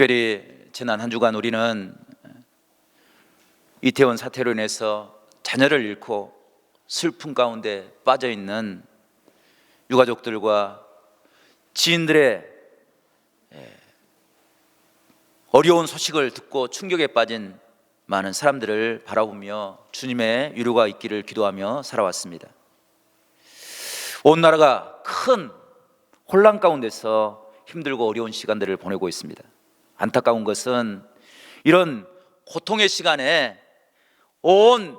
특별히 지난 한 주간 우리는 이태원 사태로 인해서 자녀를 잃고 슬픔 가운데 빠져있는 유가족들과 지인들의 어려운 소식을 듣고 충격에 빠진 많은 사람들을 바라보며 주님의 위로가 있기를 기도하며 살아왔습니다. 온 나라가 큰 혼란 가운데서 힘들고 어려운 시간들을 보내고 있습니다. 안타까운 것은 이런 고통의 시간에 온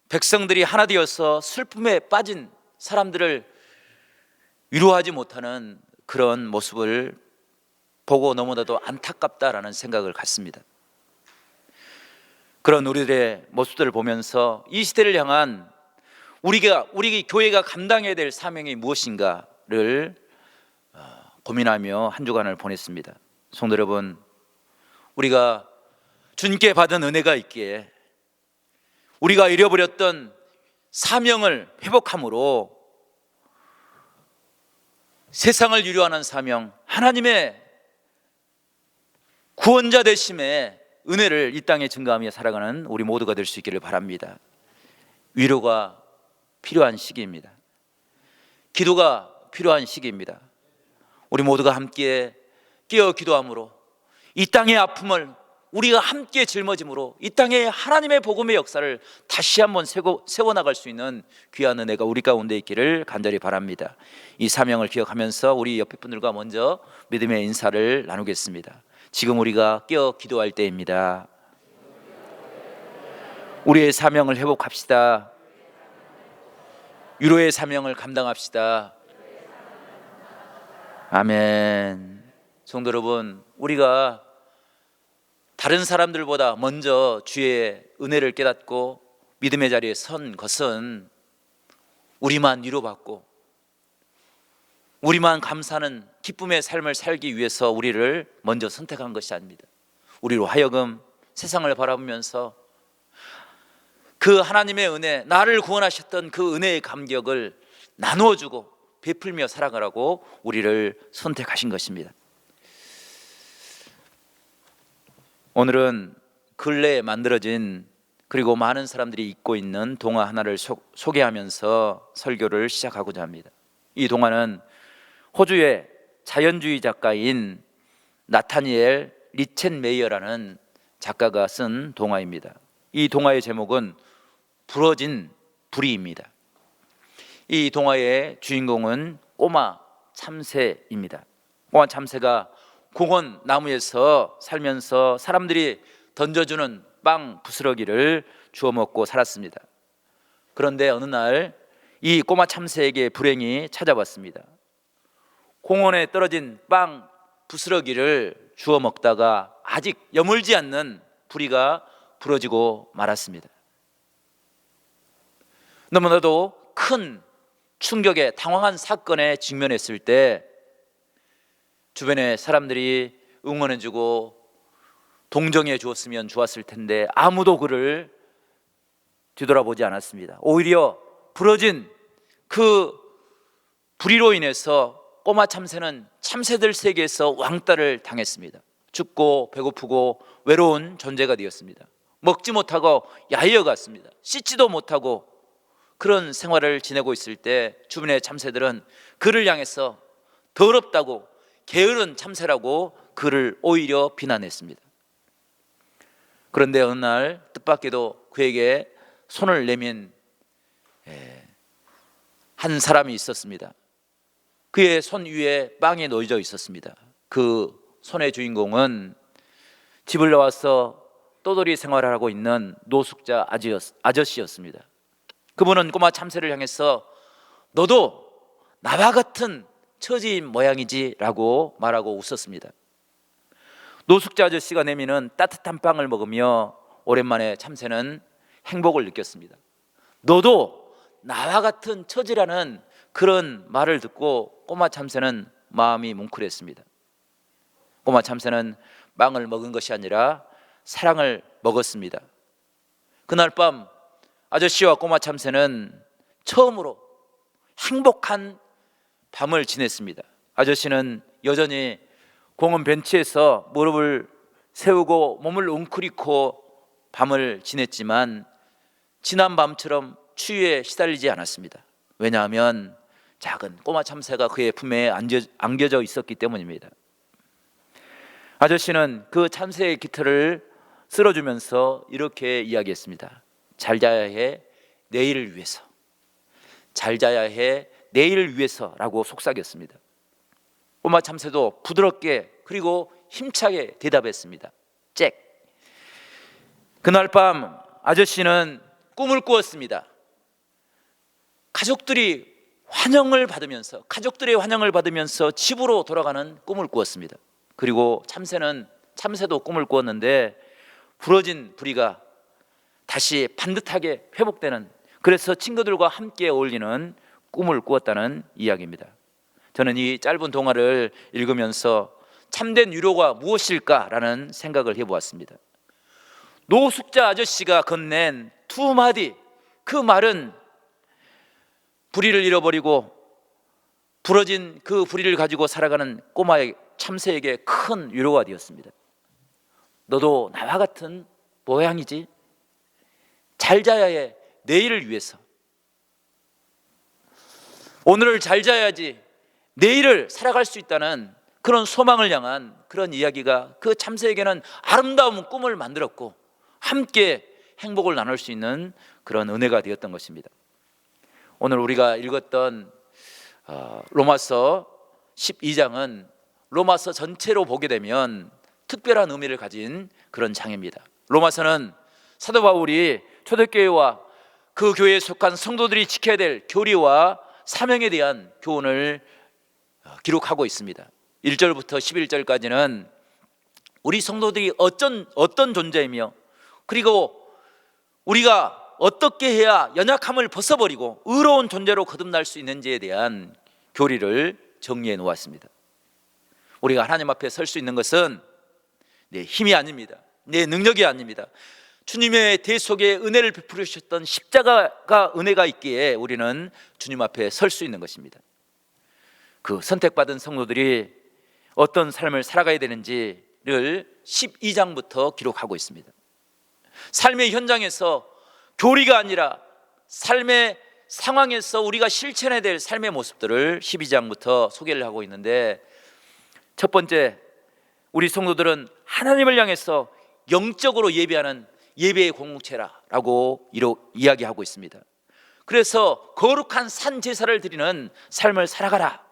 백성들이 하나 되어서 슬픔에 빠진 사람들을 위로하지 못하는 그런 모습을 보고 너무나도 안타깝다라는 생각을 갖습니다. 그런 우리들의 모습들을 보면서 이 시대를 향한 우리 교회가 감당해야 될 사명이 무엇인가를 고민하며 한 주간을 보냈습니다. 성도 여러분, 우리가 주님께 받은 은혜가 있기에 우리가 잃어버렸던 사명을 회복함으로 세상을 위로하는 사명, 하나님의 구원자 되심의 은혜를 이 땅에 증거하며 살아가는 우리 모두가 될 수 있기를 바랍니다. 위로가 필요한 시기입니다. 기도가 필요한 시기입니다. 우리 모두가 함께 깨어 기도함으로 이 땅의 아픔을 우리가 함께 짊어짐으로 이 땅에 하나님의 복음의 역사를 다시 한번 세워나갈 수 있는 귀한 은혜가 우리 가운데 있기를 간절히 바랍니다. 이 사명을 기억하면서 우리 옆에 분들과 먼저 믿음의 인사를 나누겠습니다. 지금 우리가 깨어 기도할 때입니다. 우리의 사명을 회복합시다. 위로의 사명을 감당합시다. 아멘. 성도 여러분, 우리가 다른 사람들보다 먼저 주의 은혜를 깨닫고 믿음의 자리에 선 것은 우리만 위로받고 우리만 감사하는 기쁨의 삶을 살기 위해서 우리를 먼저 선택한 것이 아닙니다. 우리로 하여금 세상을 바라보면서 그 하나님의 은혜, 나를 구원하셨던 그 은혜의 감격을 나누어주고 베풀며 살아가라고 우리를 선택하신 것입니다. 오늘은 근래에 만들어진 그리고 많은 사람들이 읽고 있는 동화 하나를 소개하면서 설교를 시작하고자 합니다. 이 동화는 호주의 자연주의 작가인 나타니엘 리첸메이어라는 작가가 쓴 동화입니다. 이 동화의 제목은 부러진 부리입니다. 이 동화의 주인공은 꼬마 참새입니다. 꼬마 참새가 공원 나무에서 살면서 사람들이 던져주는 빵 부스러기를 주워 먹고 살았습니다. 그런데 어느 날 이 꼬마 참새에게 불행이 찾아왔습니다. 공원에 떨어진 빵 부스러기를 주워 먹다가 아직 여물지 않는 부리가 부러지고 말았습니다. 너무나도 큰 충격에 당황한 사건에 직면했을 때 주변의 사람들이 응원해주고 동정해 주었으면 좋았을 텐데 아무도 그를 뒤돌아보지 않았습니다. 오히려 부러진 그 불의로 인해서 꼬마 참새는 참새들 세계에서 왕따를 당했습니다. 춥고 배고프고 외로운 존재가 되었습니다. 먹지 못하고 야이어갔습니다. 씻지도 못하고 그런 생활을 지내고 있을 때 주변의 참새들은 그를 향해서 더럽다고 게으른 참새라고 그를 오히려 비난했습니다. 그런데 어느 날 뜻밖에도 그에게 손을 내민 한 사람이 있었습니다. 그의 손 위에 빵이 놓여져 있었습니다. 그 손의 주인공은 집을 나와서 떠돌이 생활을 하고 있는 노숙자 아저씨였습니다. 그분은 꼬마 참새를 향해서 너도 나와 같은 처지인 모양이지 라고 말하고 웃었습니다. 노숙자 아저씨가 내미는 따뜻한 빵을 먹으며 오랜만에 참새는 행복을 느꼈습니다. 너도 나와 같은 처지라는 그런 말을 듣고 꼬마 참새는 마음이 뭉클했습니다. 꼬마 참새는 빵을 먹은 것이 아니라 사랑을 먹었습니다. 그날 밤 아저씨와 꼬마 참새는 처음으로 행복한 밤을 지냈습니다. 아저씨는 여전히 공원 벤치에서 무릎을 세우고 몸을 웅크리고 밤을 지냈지만 지난 밤처럼 추위에 시달리지 않았습니다. 왜냐하면 작은 꼬마 참새가 그의 품에 안겨져 있었기 때문입니다. 아저씨는 그 참새의 깃털을 쓸어주면서 이렇게 이야기했습니다. 잘 자야 해, 내일을 위해서. 잘 자야 해, 내일을 위해서라고 속삭였습니다. 꼬마 참새도 부드럽게 그리고 힘차게 대답했습니다. 잭. 그날 밤 아저씨는 꿈을 꾸었습니다. 가족들의 환영을 받으면서 집으로 돌아가는 꿈을 꾸었습니다. 그리고 참새도 꿈을 꾸었는데 부러진 부리가 다시 반듯하게 회복되는, 그래서 친구들과 함께 어울리는 꿈을 꾸었다는 이야기입니다. 저는 이 짧은 동화를 읽으면서 참된 위로가 무엇일까라는 생각을 해보았습니다. 노숙자 아저씨가 건넨 두 마디, 그 말은 부리를 잃어버리고 부러진 그 부리를 가지고 살아가는 꼬마의 참새에게 큰 위로가 되었습니다. 너도 나와 같은 모양이지? 잘 자야 해, 내일을 위해서. 오늘을 잘 자야지 내일을 살아갈 수 있다는 그런 소망을 향한 그런 이야기가 그 참새에게는 아름다운 꿈을 만들었고 함께 행복을 나눌 수 있는 그런 은혜가 되었던 것입니다. 오늘 우리가 읽었던 로마서 12장은 로마서 전체로 보게 되면 특별한 의미를 가진 그런 장입니다. 로마서는 사도 바울이 초대교회와 그 교회에 속한 성도들이 지켜야 될 교리와 사명에 대한 교훈을 기록하고 있습니다. 1절부터 11절까지는 우리 성도들이 어떤 존재이며, 그리고 우리가 어떻게 해야 연약함을 벗어버리고 의로운 존재로 거듭날 수 있는지에 대한 교리를 정리해 놓았습니다. 우리가 하나님 앞에 설 수 있는 것은 내 힘이 아닙니다. 내 능력이 아닙니다. 주님의 대속에 은혜를 베풀어 주셨던 십자가가 은혜가 있기에 우리는 주님 앞에 설 수 있는 것입니다. 그 선택받은 성도들이 어떤 삶을 살아가야 되는지를 12장부터 기록하고 있습니다. 삶의 현장에서 교리가 아니라 삶의 상황에서 우리가 실천해야 될 삶의 모습들을 12장부터 소개를 하고 있는데, 첫 번째, 우리 성도들은 하나님을 향해서 영적으로 예배하는 예배의 공동체라고 이야기하고 있습니다. 그래서 거룩한 산 제사를 드리는 삶을 살아가라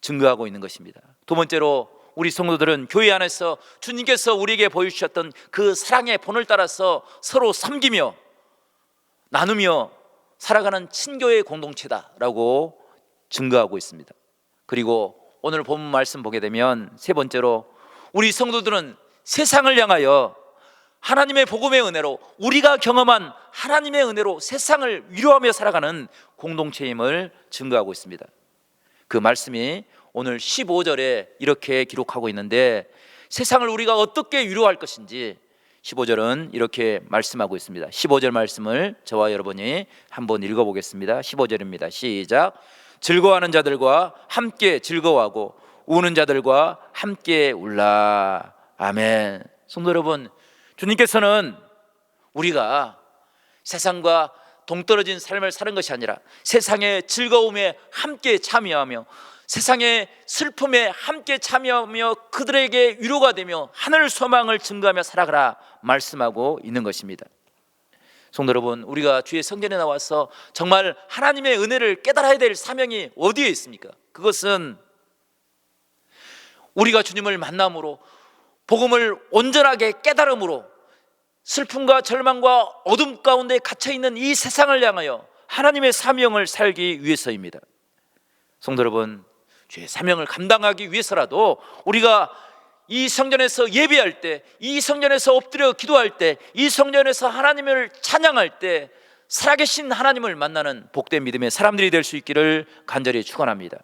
증거하고 있는 것입니다. 두 번째로, 우리 성도들은 교회 안에서 주님께서 우리에게 보여주셨던 그 사랑의 본을 따라서 서로 섬기며 나누며 살아가는 친교의 공동체다라고 증거하고 있습니다. 그리고 오늘 본문 말씀 보게 되면 세 번째로, 우리 성도들은 세상을 향하여 하나님의 복음의 은혜로, 우리가 경험한 하나님의 은혜로 세상을 위로하며 살아가는 공동체임을 증거하고 있습니다. 그 말씀이 오늘 15절에 이렇게 기록하고 있는데, 세상을 우리가 어떻게 위로할 것인지 15절은 이렇게 말씀하고 있습니다. 15절 말씀을 저와 여러분이 한번 읽어보겠습니다. 15절입니다. 시작. 즐거워하는 자들과 함께 즐거워하고 우는 자들과 함께 울라. 아멘. 성도 여러분, 주님께서는 우리가 세상과 동떨어진 삶을 사는 것이 아니라 세상의 즐거움에 함께 참여하며 세상의 슬픔에 함께 참여하며 그들에게 위로가 되며 하늘 소망을 증거하며 살아가라 말씀하고 있는 것입니다. 성도 여러분, 우리가 주의 성전에 나와서 정말 하나님의 은혜를 깨달아야 될 사명이 어디에 있습니까? 그것은 우리가 주님을 만남으로, 복음을 온전하게 깨달음으로, 슬픔과 절망과 어둠 가운데 갇혀있는 이 세상을 향하여 하나님의 사명을 살기 위해서입니다. 성도 여러분, 주의 사명을 감당하기 위해서라도 우리가 이 성전에서 예배할 때, 이 성전에서 엎드려 기도할 때, 이 성전에서 하나님을 찬양할 때 살아계신 하나님을 만나는 복된 믿음의 사람들이 될 수 있기를 간절히 축원합니다.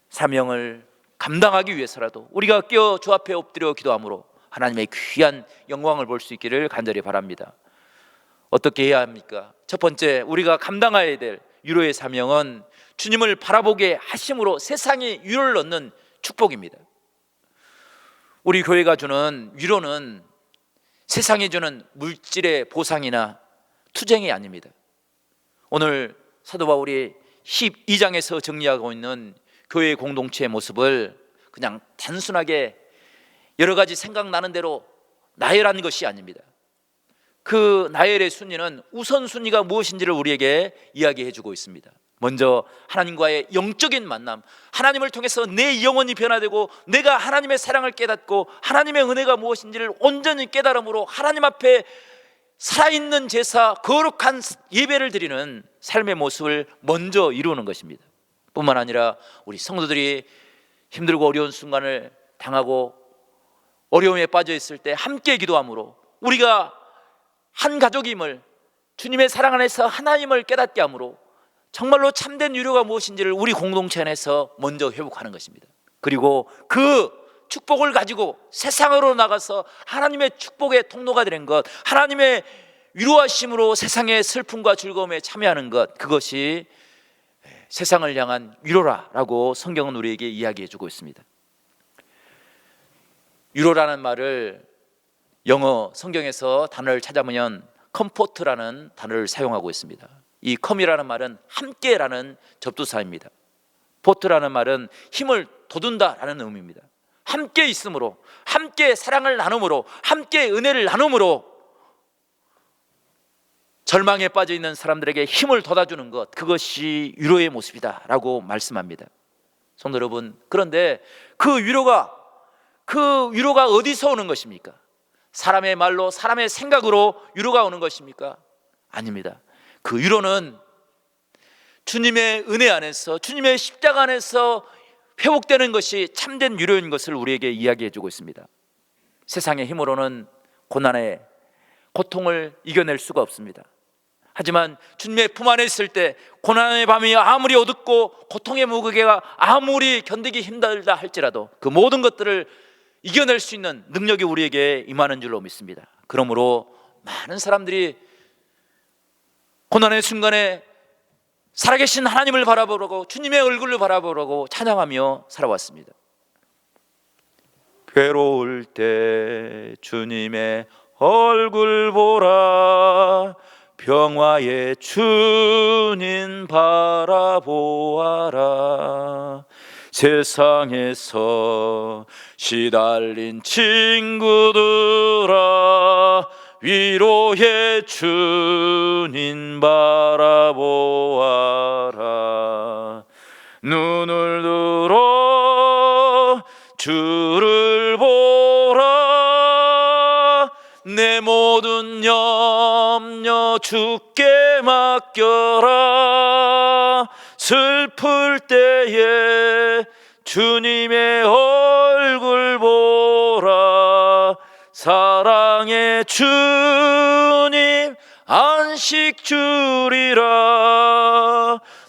사명을 감당하기 위해서라도 우리가 깨어 주 앞에 엎드려 기도함으로 하나님의 귀한 영광을 볼 수 있기를 간절히 바랍니다. 어떻게 해야 합니까? 첫 번째, 우리가 감당해야 될 위로의 사명은 주님을 바라보게 하심으로 세상에 위로를 얻는 축복입니다. 우리 교회가 주는 위로는 세상이 주는 물질의 보상이나 투쟁이 아닙니다. 오늘 사도 바울이 12장에서 정리하고 있는 교회 공동체의 모습을 그냥 단순하게 여러 가지 생각나는 대로 나열한 것이 아닙니다. 그 나열의 순위는 우선순위가 무엇인지를 우리에게 이야기해 주고 있습니다. 먼저 하나님과의 영적인 만남, 하나님을 통해서 내 영혼이 변화되고 내가 하나님의 사랑을 깨닫고 하나님의 은혜가 무엇인지를 온전히 깨달음으로 하나님 앞에 살아있는 제사, 거룩한 예배를 드리는 삶의 모습을 먼저 이루는 것입니다. 뿐만 아니라 우리 성도들이 힘들고 어려운 순간을 당하고 어려움에 빠져 있을 때 함께 기도함으로 우리가 한 가족임을, 주님의 사랑 안에서 하나님을 깨닫게 함으로 정말로 참된 위로가 무엇인지를 우리 공동체 안에서 먼저 회복하는 것입니다. 그리고 그 축복을 가지고 세상으로 나가서 하나님의 축복의 통로가 되는 것, 하나님의 위로하심으로 세상의 슬픔과 즐거움에 참여하는 것, 그것이 세상을 향한 위로라라고 성경은 우리에게 이야기해 주고 있습니다. 위로라는 말을 영어 성경에서 단어를 찾아보면 컴포트라는 단어를 사용하고 있습니다. 이 컴이라는 말은 함께라는 접두사입니다. 포트라는 말은 힘을 돋운다라는 의미입니다. 함께 있음으로, 함께 사랑을 나눔으로, 함께 은혜를 나눔으로 절망에 빠져 있는 사람들에게 힘을 돋아주는 것, 그것이 위로의 모습이다라고 말씀합니다. 성도 여러분, 그런데 그 위로가 어디서 오는 것입니까? 사람의 말로, 사람의 생각으로 위로가 오는 것입니까? 아닙니다. 그 위로는 주님의 은혜 안에서, 주님의 십자가 안에서 회복되는 것이 참된 위로인 것을 우리에게 이야기해 주고 있습니다. 세상의 힘으로는 고난의 고통을 이겨낼 수가 없습니다. 하지만 주님의 품 안에 있을 때 고난의 밤이 아무리 어둡고 고통의 무게가 아무리 견디기 힘들다 할지라도 그 모든 것들을 이겨낼 수 있는 능력이 우리에게 임하는 줄로 믿습니다. 그러므로 많은 사람들이 고난의 순간에 살아계신 하나님을 바라보려고, 주님의 얼굴을 바라보려고 찬양하며 살아왔습니다. 괴로울 때 주님의 얼굴 보라, 평화의 주님 바라보아라. 세상에서 시달린 친구들아, 위로의 주님 바라보아라. 눈을 들어 주를 보라. 내 모든 염려 주께 맡겨라. 슬플 때에 주님의 얼굴 보라. 사랑의 주님 안식 주리라.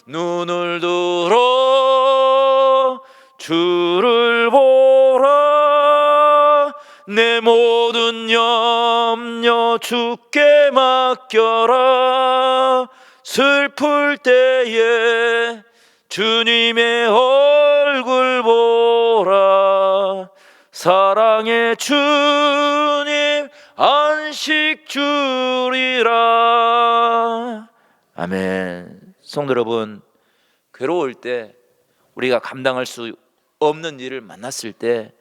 눈을 들어 주를 보라. 내 모든 염려 주께 맡겨라. 슬플 때에 주님의 얼굴 보라. 사랑의 주님 안식 주리라. 아멘. 성도 여러분, 괴로울 때, 우리가 감당할 수 없는 일을 만났을 때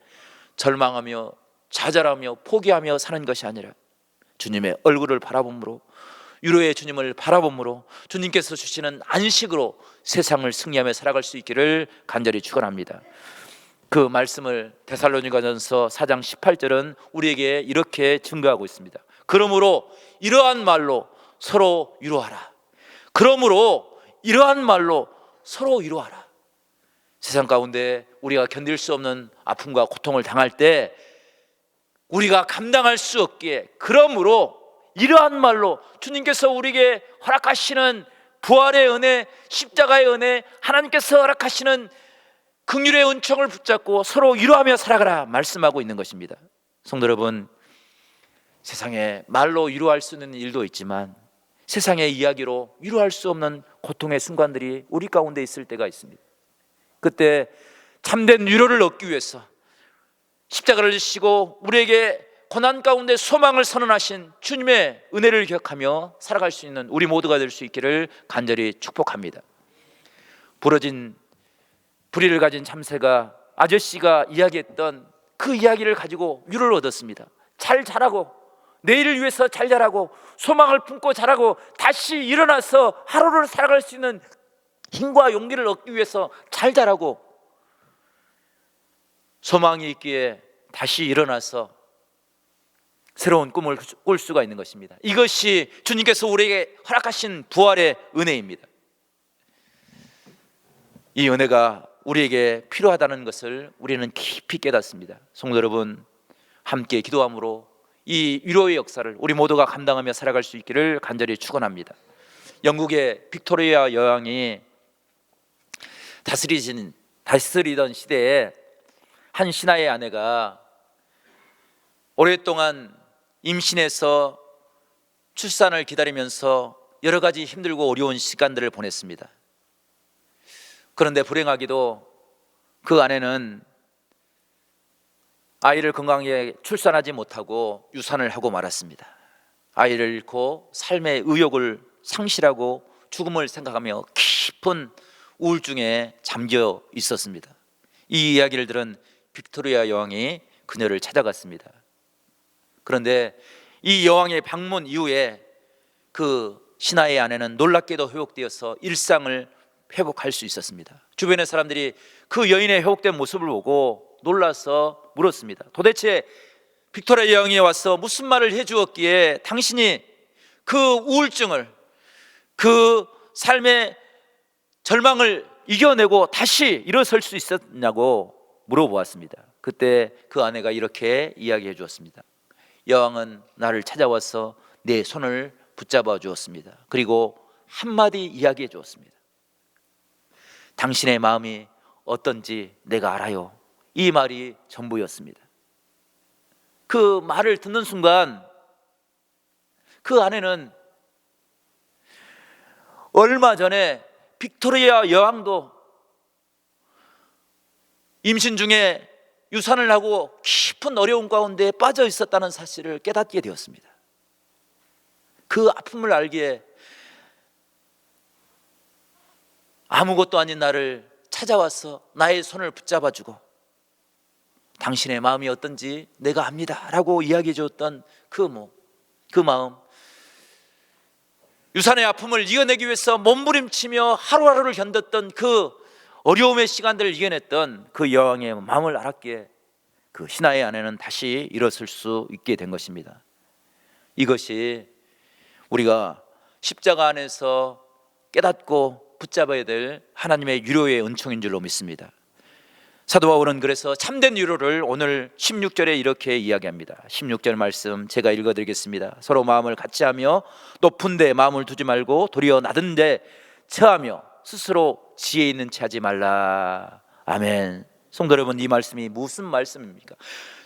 절망하며 좌절하며 포기하며 사는 것이 아니라 주님의 얼굴을 바라봄으로, 위로의 주님을 바라봄으로 주님께서 주시는 안식으로 세상을 승리하며 살아갈 수 있기를 간절히 축원합니다. 그 말씀을 데살로니가전서 4장 18절은 우리에게 이렇게 증거하고 있습니다. 그러므로 이러한 말로 서로 위로하라. 그러므로 이러한 말로 서로 위로하라. 세상 가운데 우리가 견딜 수 없는 아픔과 고통을 당할 때 우리가 감당할 수 없기에, 그러므로 이러한 말로 주님께서 우리에게 허락하시는 부활의 은혜, 십자가의 은혜, 하나님께서 허락하시는 긍휼의 은총을 붙잡고 서로 위로하며 살아가라 말씀하고 있는 것입니다. 성도 여러분, 세상에 말로 위로할 수 있는 일도 있지만 세상의 이야기로 위로할 수 없는 고통의 순간들이 우리 가운데 있을 때가 있습니다. 그때 참된 위로를 얻기 위해서 십자가를 지시고 우리에게 고난 가운데 소망을 선언하신 주님의 은혜를 기억하며 살아갈 수 있는 우리 모두가 될 수 있기를 간절히 축복합니다. 부러진 부리를 가진 참새가 아저씨가 이야기했던 그 이야기를 가지고 위로를 얻었습니다. 잘 자라고, 내일을 위해서 잘 자라고, 소망을 품고 자라고, 다시 일어나서 하루를 살아갈 수 있는 힘과 용기를 얻기 위해서 잘 자라고, 소망이 있기에 다시 일어나서 새로운 꿈을 꿀 수가 있는 것입니다. 이것이 주님께서 우리에게 허락하신 부활의 은혜입니다. 이 은혜가 우리에게 필요하다는 것을 우리는 깊이 깨닫습니다. 성도 여러분, 함께 기도함으로 이 위로의 역사를 우리 모두가 감당하며 살아갈 수 있기를 간절히 축원합니다. 영국의 빅토리아 여왕이 다스리던 시대에 한 신하의 아내가 오랫동안 임신해서 출산을 기다리면서 여러 가지 힘들고 어려운 시간들을 보냈습니다. 그런데 불행하게도 그 아내는 아이를 건강하게 출산하지 못하고 유산을 하고 말았습니다. 아이를 잃고 삶의 의욕을 상실하고 죽음을 생각하며 깊은 우울증에 잠겨 있었습니다. 이 이야기를 들은 빅토리아 여왕이 그녀를 찾아갔습니다. 그런데 이 여왕의 방문 이후에 그 신하의 아내는 놀랍게도 회복되어서 일상을 회복할 수 있었습니다. 주변의 사람들이 그 여인의 회복된 모습을 보고 놀라서 물었습니다. 도대체 빅토리아 여왕이 와서 무슨 말을 해주었기에 당신이 그 우울증을, 그 삶의 절망을 이겨내고 다시 일어설 수 있었냐고 물어보았습니다. 그때 그 아내가 이렇게 이야기해 주었습니다. 여왕은 나를 찾아와서 내 손을 붙잡아 주었습니다. 그리고 한마디 이야기해 주었습니다. 당신의 마음이 어떤지 내가 알아요. 이 말이 전부였습니다. 그 말을 듣는 순간 그 아내는 얼마 전에 빅토리아 여왕도 임신 중에 유산을 하고 깊은 어려움 가운데 빠져 있었다는 사실을 깨닫게 되었습니다. 그 아픔을 알기에 아무것도 아닌 나를 찾아와서 나의 손을 붙잡아주고 당신의 마음이 어떤지 내가 압니다 라고 이야기해 주었던 그 마음, 유산의 아픔을 이겨내기 위해서 몸부림치며 하루하루를 견뎠던 그 어려움의 시간들을 이겨냈던 그 여왕의 마음을 알았기에 그 신하의 아내는 다시 일어설 수 있게 된 것입니다. 이것이 우리가 십자가 안에서 깨닫고 붙잡아야 될 하나님의 위로의 은총인 줄로 믿습니다. 사도 바울은 그래서 참된 위로를 오늘 16절에 이렇게 이야기합니다. 16절 말씀 제가 읽어드리겠습니다. 서로 마음을 같이 하며 높은 데 마음을 두지 말고 도리어 낮은 데 처하며 스스로 지혜 있는 채 하지 말라. 아멘. 성도 여러분, 이 말씀이 무슨 말씀입니까?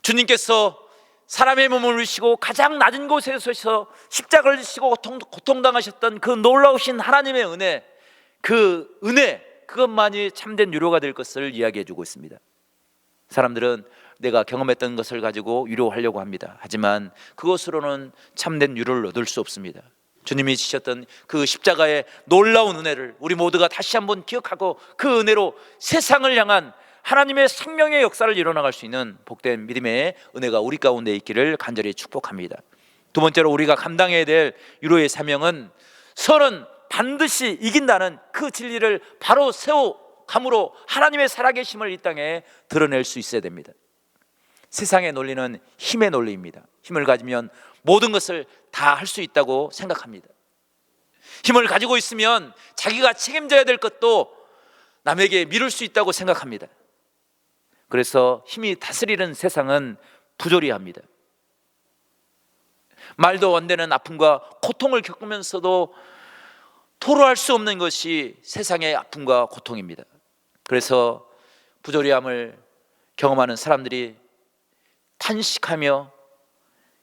주님께서 사람의 몸을 위시고 가장 낮은 곳에 서서 십자가를 지시고 고통당하셨던 그 놀라우신 하나님의 은혜, 그 은혜, 그것만이 참된 위로가 될 것을 이야기해 주고 있습니다. 사람들은 내가 경험했던 것을 가지고 위로하려고 합니다. 하지만 그것으로는 참된 위로를 얻을 수 없습니다. 주님이 지셨던 그 십자가의 놀라운 은혜를 우리 모두가 다시 한번 기억하고 그 은혜로 세상을 향한 하나님의 생명의 역사를 이뤄나갈 수 있는 복된 믿음의 은혜가 우리 가운데 있기를 간절히 축복합니다. 두 번째로 우리가 감당해야 될 위로의 사명은 선은 반드시 이긴다는 그 진리를 바로 세워감으로 하나님의 살아계심을 이 땅에 드러낼 수 있어야 됩니다. 세상의 논리는 힘의 논리입니다. 힘을 가지면 모든 것을 다 할 수 있다고 생각합니다. 힘을 가지고 있으면 자기가 책임져야 될 것도 남에게 미룰 수 있다고 생각합니다. 그래서 힘이 다스리는 세상은 부조리합니다. 말도 안 되는 아픔과 고통을 겪으면서도 토로할 수 없는 것이 세상의 아픔과 고통입니다. 그래서 부조리함을 경험하는 사람들이 탄식하며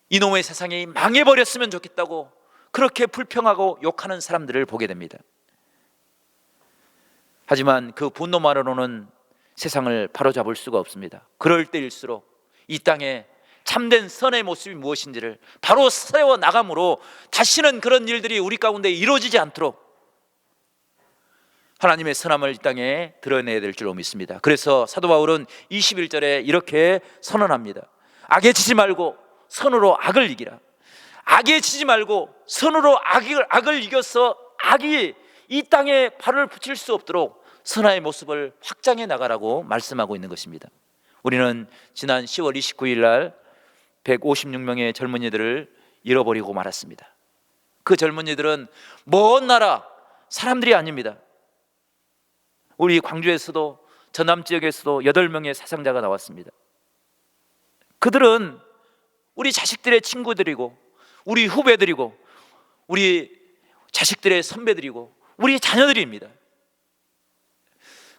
이놈의 세상이 망해버렸으면 좋겠다고 그렇게 불평하고 욕하는 사람들을 보게 됩니다. 하지만 그 분노만으로는 세상을 바로잡을 수가 없습니다. 그럴 때일수록 이 땅에 참된 선의 모습이 무엇인지를 바로 세워 나감으로 다시는 그런 일들이 우리 가운데 이루어지지 않도록 하나님의 선함을 이 땅에 드러내야 될 줄로 믿습니다. 그래서 사도 바울은 21절에 이렇게 선언합니다. 악에 지지 말고 선으로 악을 이기라. 악에 지지 말고 선으로 악을 이겨서 악이 이 땅에 발을 붙일 수 없도록 선화의 모습을 확장해 나가라고 말씀하고 있는 것입니다. 우리는 지난 10월 29일 날 156명의 젊은이들을 잃어버리고 말았습니다. 그 젊은이들은 먼 나라 사람들이 아닙니다. 우리 광주에서도 전남 지역에서도 8명의 사상자가 나왔습니다. 그들은 우리 자식들의 친구들이고 우리 후배들이고 우리 자식들의 선배들이고 우리 자녀들입니다.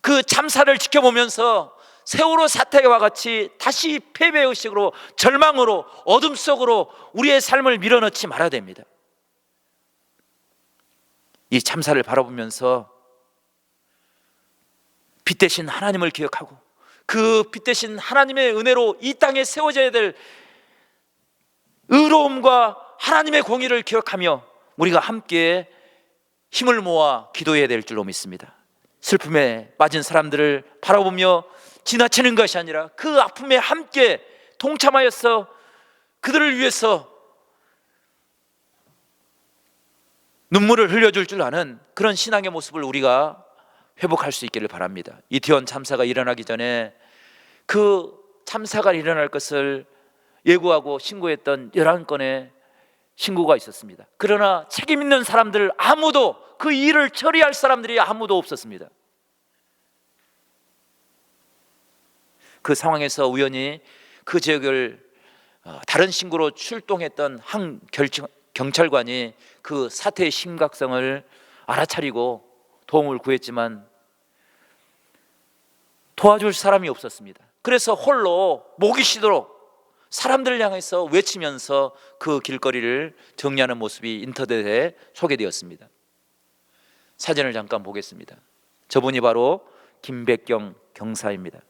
그 참사를 지켜보면서 세월호 사태와 같이 다시 패배의식으로 절망으로 어둠 속으로 우리의 삶을 밀어넣지 말아야 됩니다. 이 참사를 바라보면서 빛 대신 하나님을 기억하고 그 빛 대신 하나님의 은혜로 이 땅에 세워져야 될 의로움과 하나님의 공의를 기억하며 우리가 함께 힘을 모아 기도해야 될 줄로 믿습니다. 슬픔에 빠진 사람들을 바라보며 지나치는 것이 아니라 그 아픔에 함께 동참하여서 그들을 위해서 눈물을 흘려줄 줄 아는 그런 신앙의 모습을 우리가 회복할 수 있기를 바랍니다. 이태원 참사가 일어나기 전에 그 참사가 일어날 것을 예고하고 신고했던 11건의 신고가 있었습니다. 그러나 책임 있는 사람들 아무도 그 일을 처리할 사람들이 아무도 없었습니다. 그 상황에서 우연히 그 지역을 다른 신고로 출동했던 한 경찰관이 그 사태의 심각성을 알아차리고 도움을 구했지만 도와줄 사람이 없었습니다. 그래서 홀로 목이 쉬도록 사람들을 향해서 외치면서 그 길거리를 정리하는 모습이 인터넷에 소개되었습니다. 사진을 잠깐 보겠습니다. 저분이 바로 김백경 경사입니다.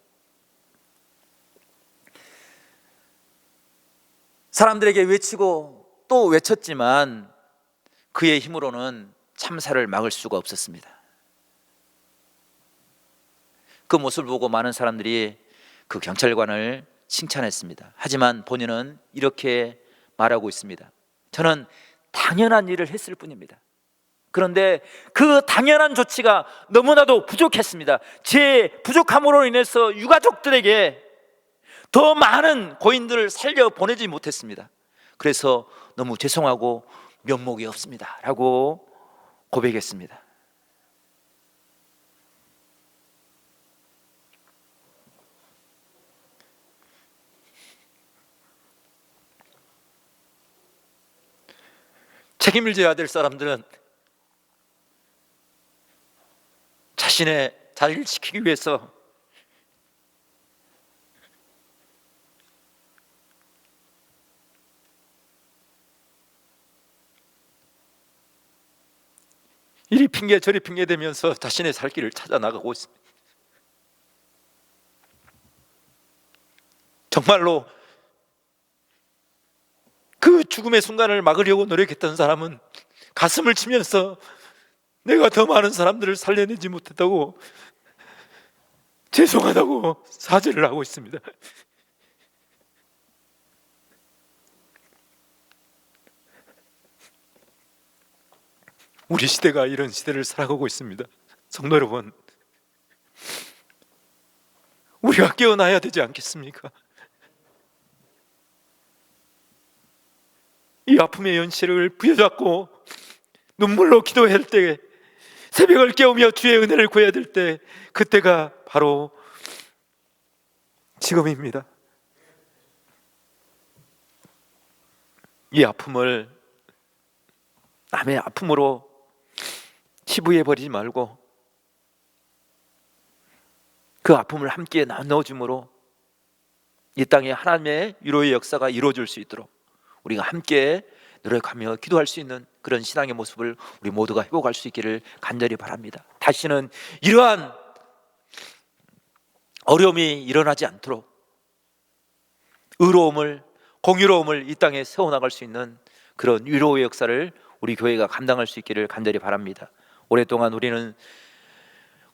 사람들에게 외치고 또 외쳤지만 그의 힘으로는 참사를 막을 수가 없었습니다. 그 모습을 보고 많은 사람들이 그 경찰관을 칭찬했습니다. 하지만 본인은 이렇게 말하고 있습니다. 저는 당연한 일을 했을 뿐입니다. 그런데 그 당연한 조치가 너무나도 부족했습니다. 제 부족함으로 인해서 유가족들에게 더 많은 고인들을 살려 보내지 못했습니다. 그래서 너무 죄송하고 면목이 없습니다 라고 고백했습니다. 책임을 져야 될 사람들은 자신의 자리를 지키기 위해서 이리 핑계 저리 핑계 대면서 자신의 살 길을 찾아 나가고 있습니다. 정말로 그 죽음의 순간을 막으려고 노력했던 사람은 가슴을 치면서 내가 더 많은 사람들을 살려내지 못했다고 죄송하다고 사죄를 하고 있습니다. 우리 시대가 이런 시대를 살아가고 있습니다. 성도 여러분, 우리가 깨어나야 되지 않겠습니까? 이 아픔의 현실을 부여잡고 눈물로 기도할 때, 새벽을 깨우며 주의 은혜를 구해야 될 때, 그때가 바로 지금입니다. 이 아픔을 남의 아픔으로 치부해버리지 말고 그 아픔을 함께 나눠줌으로 이 땅에 하나님의 위로의 역사가 이루어질 수 있도록 우리가 함께 노력하며 기도할 수 있는 그런 신앙의 모습을 우리 모두가 회복할 수 있기를 간절히 바랍니다. 다시는 이러한 어려움이 일어나지 않도록 의로움을, 공의로움을 이 땅에 세워나갈 수 있는 그런 위로의 역사를 우리 교회가 감당할 수 있기를 간절히 바랍니다. 오랫동안 우리는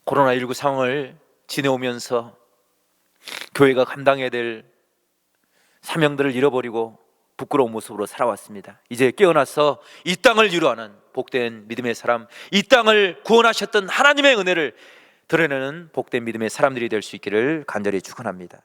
코로나19 상황을 지내오면서 교회가 감당해야 될 사명들을 잃어버리고 부끄러운 모습으로 살아왔습니다. 이제 깨어나서 이 땅을 위로하는 복된 믿음의 사람, 이 땅을 구원하셨던 하나님의 은혜를 드러내는 복된 믿음의 사람들이 될 수 있기를 간절히 축원합니다.